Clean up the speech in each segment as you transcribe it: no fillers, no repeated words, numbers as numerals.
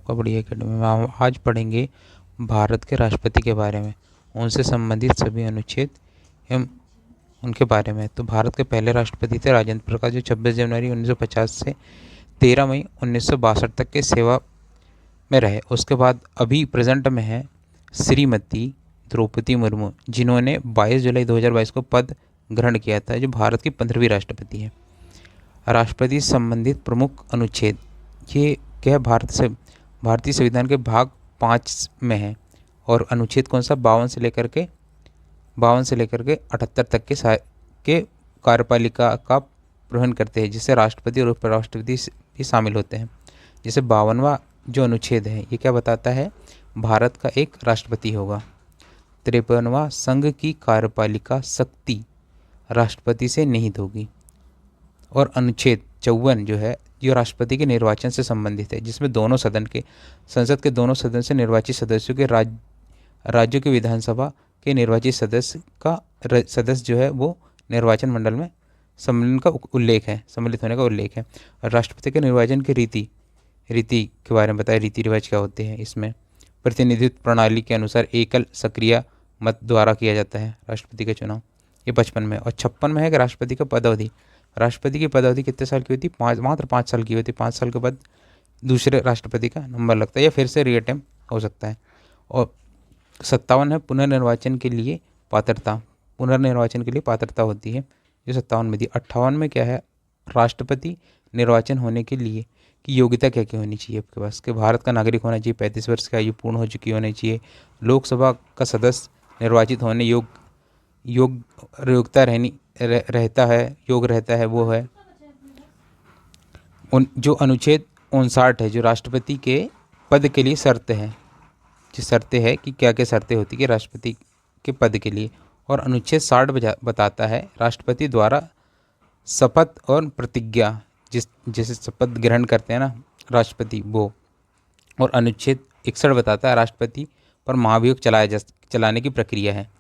आपका बढ़िया अकेडमी में। हम आज पढ़ेंगे भारत के राष्ट्रपति के बारे में, उनसे संबंधित सभी अनुच्छेद एवं उनके बारे में। तो भारत के पहले राष्ट्रपति थे राजेंद्र प्रसाद, जो 26 जनवरी 1950 से 13 मई 1962 तक के सेवा में रहे। उसके बाद अभी प्रेजेंट में है श्रीमती द्रौपदी मुर्मू, जिन्होंने 22 जुलाई 2022 को पद ग्रहण किया था, जो भारत की 15वीं राष्ट्रपति है। राष्ट्रपति से संबंधित प्रमुख अनुच्छेद, ये क्या भारतीय संविधान के भाग 5 में है। और अनुच्छेद कौन सा 52 से लेकर के 78 तक के कार्यपालिका का प्रवहन करते हैं, जिससे राष्ट्रपति और उपराष्ट्रपति भी शामिल होते हैं। जैसे 52वां जो अनुच्छेद है, ये क्या बताता है, भारत का एक राष्ट्रपति होगा। 53वां संघ की कार्यपालिका शक्ति राष्ट्रपति से निहित होगी। और अनुच्छेद 54 जो है, जो राष्ट्रपति के निर्वाचन से संबंधित है, जिसमें संसद के दोनों सदन से निर्वाचित सदस्यों के राज्यों की विधानसभा के निर्वाचित सदस्य जो है वो निर्वाचन मंडल में सम्मिलित होने का उल्लेख है। और राष्ट्रपति के निर्वाचन की रीति के बारे में बताया, रीति रिवाज क्या होते हैं। इसमें प्रतिनिधित्व प्रणाली के अनुसार एकल सक्रिय मत द्वारा किया जाता है राष्ट्रपति का चुनाव। ये 55 में। और 56 में है कि राष्ट्रपति की पद अवधि कितने साल की होती है, मात्र 5 साल की होती है। 5 साल के बाद दूसरे राष्ट्रपति का नंबर लगता है या फिर से रीअटेम्प्ट हो सकता है। और 57 है पुनर्निर्वाचन के लिए पात्रता होती है, जो 57 में थी। 58 में क्या है, राष्ट्रपति निर्वाचन होने के लिए कि योग्यता क्या क्या होनी चाहिए आपके पास, कि भारत का नागरिक होना चाहिए, 35 वर्ष की आयु पूर्ण हो चुकी होनी चाहिए, लोकसभा का सदस्य निर्वाचित होने योग्यता रहता है वो है। जो अनुच्छेद 59 है, जो राष्ट्रपति के पद के लिए शर्तें है कि क्या क्या शर्तें होती है राष्ट्रपति के पद के लिए। और अनुच्छेद 60 बताता है राष्ट्रपति द्वारा शपथ और प्रतिज्ञा, जैसे शपथ ग्रहण करते हैं ना राष्ट्रपति, वो। और अनुच्छेद 61 बताता है राष्ट्रपति पर महाभियोग चलाने की प्रक्रिया है।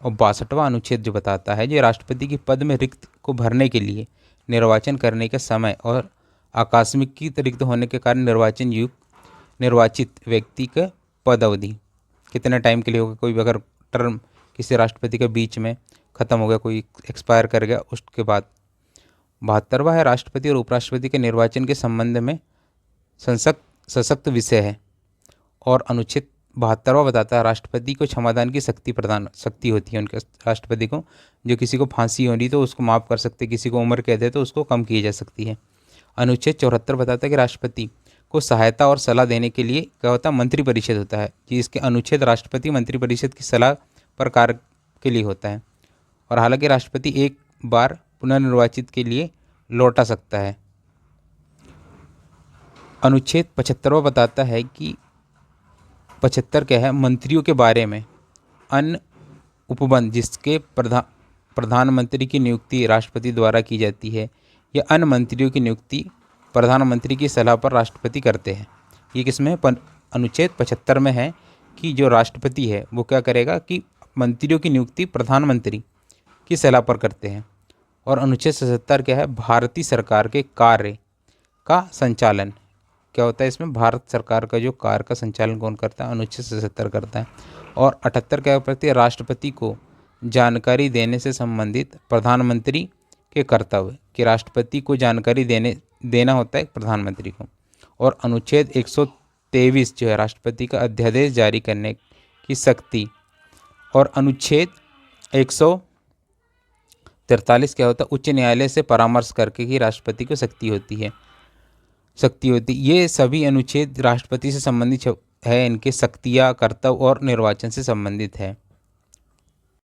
और 62वां अनुच्छेद जो बताता है, जो राष्ट्रपति के पद में रिक्त को भरने के लिए निर्वाचन करने के समय और आकस्मिक की रिक्त होने के कारण निर्वाचित व्यक्ति का पद अवधि कितने टाइम के लिए होगा। कोई अगर टर्म किसी राष्ट्रपति के बीच में खत्म हो गया, कोई एक्सपायर कर गया, उसके बाद। 72वां है राष्ट्रपति और उपराष्ट्रपति के निर्वाचन के संबंध में सशक्त विषय है। और अनुच्छेद 72वां बताता है राष्ट्रपति को क्षमादान की शक्ति होती है उनके राष्ट्रपति को। जो किसी को फांसी हो रही तो उसको माफ़ कर सकते, किसी को उम्र कैद है तो उसको कम की जा सकती है। अनुच्छेद 74 बताता है कि राष्ट्रपति को सहायता और सलाह देने के लिए क्या होता है, मंत्रिपरिषद होता है, कि इसके अनुच्छेद राष्ट्रपति मंत्रिपरिषद की सलाह पर कार्य के लिए होता है। और हालांकि राष्ट्रपति एक बार पुनर्निर्वाचित के लिए लौटा सकता है। अनुच्छेद 75वां बताता है कि 75 क्या है, मंत्रियों के बारे में अन्य उपबंध, जिसके प्रधानमंत्री की नियुक्ति राष्ट्रपति द्वारा की जाती है, या अन्य मंत्रियों की नियुक्ति प्रधानमंत्री की सलाह पर राष्ट्रपति करते हैं। ये किसमें है, अनुच्छेद 75 में है कि जो राष्ट्रपति है वो क्या करेगा कि मंत्रियों की नियुक्ति प्रधानमंत्री की सलाह पर करते हैं। और अनुच्छेद 77 क्या है, भारतीय सरकार के कार्य का संचालन क्या होता है। इसमें भारत सरकार का जो कार्य का संचालन कौन करता है, अनुच्छेद 77 करता है। और 78 क्या करती है, राष्ट्रपति को जानकारी देने से संबंधित प्रधानमंत्री के कर्तव्य, कि राष्ट्रपति को जानकारी देना होता है प्रधानमंत्री को। और अनुच्छेद 123 जो है, राष्ट्रपति का अध्यादेश जारी करने की शक्ति। और अनुच्छेद 143 क्या होता है, उच्च न्यायालय से परामर्श करके ही राष्ट्रपति को शक्ति होती। ये सभी अनुच्छेद राष्ट्रपति से संबंधित है, इनके शक्तियाँ, कर्तव्य और निर्वाचन से संबंधित है।